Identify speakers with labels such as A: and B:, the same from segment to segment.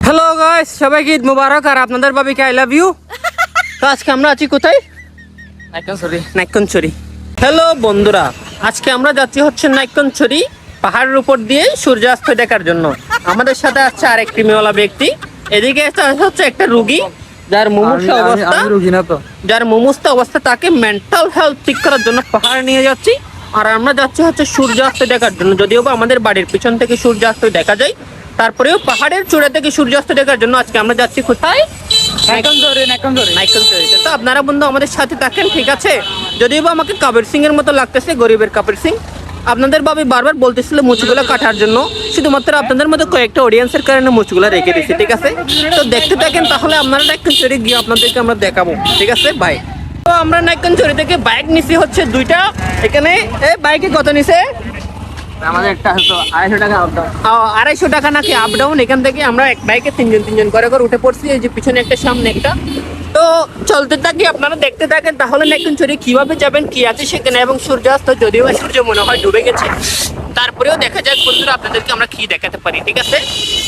A: Hello guys, সবাইকে ঈদ মুবারক। আর আপনাদের ভাবিকে আই লাভ ইউ। তো আজকে আমরা আছি কোথায়? নাইক্ষ্যংছড়ি। হ্যালো বন্ধুরা, আজকে আমরা যাচ্ছি হচ্ছে নাইক্ষ্যংছড়ি পাহাড়ের উপর দিয়ে সূর্যাস্ত দেখার জন্য। আমাদের সাথে আছে আরেক প্রেমীওয়ালা ব্যক্তি। এদিকে হচ্ছে একটা রুগী যার মুমূর্ষ অবস্থা, তাকে মেন্টাল হেলথ ঠিক করার জন্য পাহাড়ে নিয়ে যাচ্ছি। আর আমরা যাচ্ছি হচ্ছে সূর্যাস্ত দেখার জন্য। যদিও বা আমাদের বাড়ির পিছন থেকে সূর্যাস্ত দেখা যায়, তারপরেও পাহাড়ের চূড়া থেকে সূর্যাস্ত দেখার জন্য আজকে আমরা যাচ্ছি কোথায়? নাইক্ষ্যংছড়িতে। তো আপনারা বন্ধু আমাদের সাথে থাকেন, ঠিক আছে? যদিও বা আমাকে কবির সিং এর মতো লাগতেছে, গরিবের কবির সিং। আপনাদের ভাবি বারবার বলতেছিল মুচগুলো কাটার জন্য, শুধুমাত্র আপনাদের মতো কয়েকটা অডিয়েন্সের কারণে মুচগুলো রেখে দিচ্ছি, ঠিক আছে? তো দেখতে থাকেন, তাহলে আপনারা নাইক্ষ্যংছড়ি গিয়ে আপনাদেরকে আমরা দেখাবো, ঠিক আছে? বাই। তো আমরা নাইক্ষ্যংছড়ি থেকে বাইক নিছি হচ্ছে দুইটা। এখানে বাইকে কত নিছে?
B: আমাদের একটা হতো 250 টাকা আপ ডাউন।
A: 250 টাকা নাকি আপ ডাউন। এখান থেকে আমরা এক বাইকে তিনজন করে উঠে পড়ছি। এই যে পিছনে একটা, সামনে একটা। তো চলতে থাকি, আপনারা দেখতে থাকেন, তাহলে নাইক্ষ্যংছড়ি কিভাবে যাবেন, কি আছে সেখানে, এবং সূর্যাস্ত, যদিও সূর্য মনে হয় ডুবে গেছে, তারপরেও দেখা যাক বন্ধুরা আপনাদেরকে আমরা কি দেখাতে পারি, ঠিক আছে?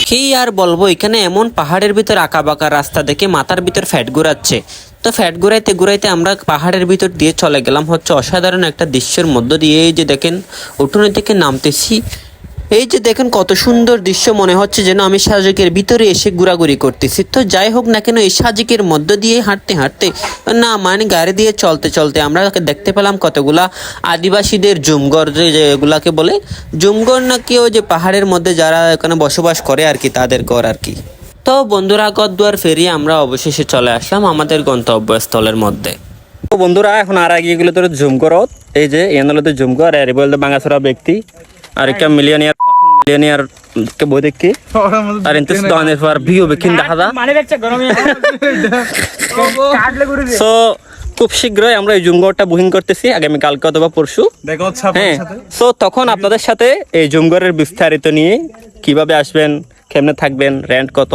C: কি আর বলবো, এখানে এমন পাহাড়ের ভিতর আঁকা বাঁকা রাস্তা দেখে মাথার ভিতর ফ্যাট ঘুরাচ্ছে। তো ফ্যাট ঘুরাইতে আমরা পাহাড়ের ভিতর দিয়ে চলে গেলাম হচ্ছে অসাধারণ একটা দৃশ্যের মধ্য দিয়ে। এই যে দেখেন, উঠোনে থেকে নামতেছি, এই যে দেখেন কত সুন্দর দৃশ্য, মনে হচ্ছে যেন আমি সাজেকের ভিতরে এসে ঘোরাঘুরি করতেছি। তো যাই হোক না কেন, এই সাজেকের মধ্য দিয়ে হাঁটতে গাড়ি দিয়ে চলতে আমরা দেখতে পেলাম কতগুলা আদিবাসীদের জুমঘর, যেগুলাকে বলে জুমঘর নাকি, ওই যে পাহাড়ের মধ্যে যারা এখানে বসবাস করে আর কি, তাদের ঘর আর কি। তো বন্ধুরা, গদ্দুয়ার ফেরিয়ে আমরা অবশেষে চলে আসলাম আমাদের গন্তব্যস্থলের মধ্যে।
A: তো বন্ধুরা, এখন আর আগে এগুলো তোর জুমঘর, এই যে এনলতে জুমঘর, আর বলতে বাঙাছড়া ব্যক্তি, আর একটা মিলিয়নিয়ার কে বই দেখি, আর ইন্তেস দানের পর ভিউ বেকিন দেখা দা। সো খুব শীঘ্রই আমরা এই জুমঘরটা বুকিং করতেছি, আগামী কালকে অথবা পরশু। হ্যাঁ, সো তখন আপনাদের সাথে এই জুমঘরের বিস্তারিত নিয়ে, কিভাবে আসবেন, কেমনে থাকবেন, রেন্ট কত,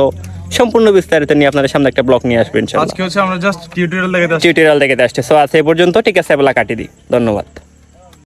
A: সম্পূর্ণ বিস্তারিত নিয়ে আপনাদের সামনে একটা ব্লগ নিয়ে আসবেন।
D: আজকে হচ্ছে আমরা জাস্ট টিউটোরিয়াল দেখাতে
A: আসছি। সো আজ এই পর্যন্ত, ঠিক আছে? বেলা কাটি দিই, ধন্যবাদ।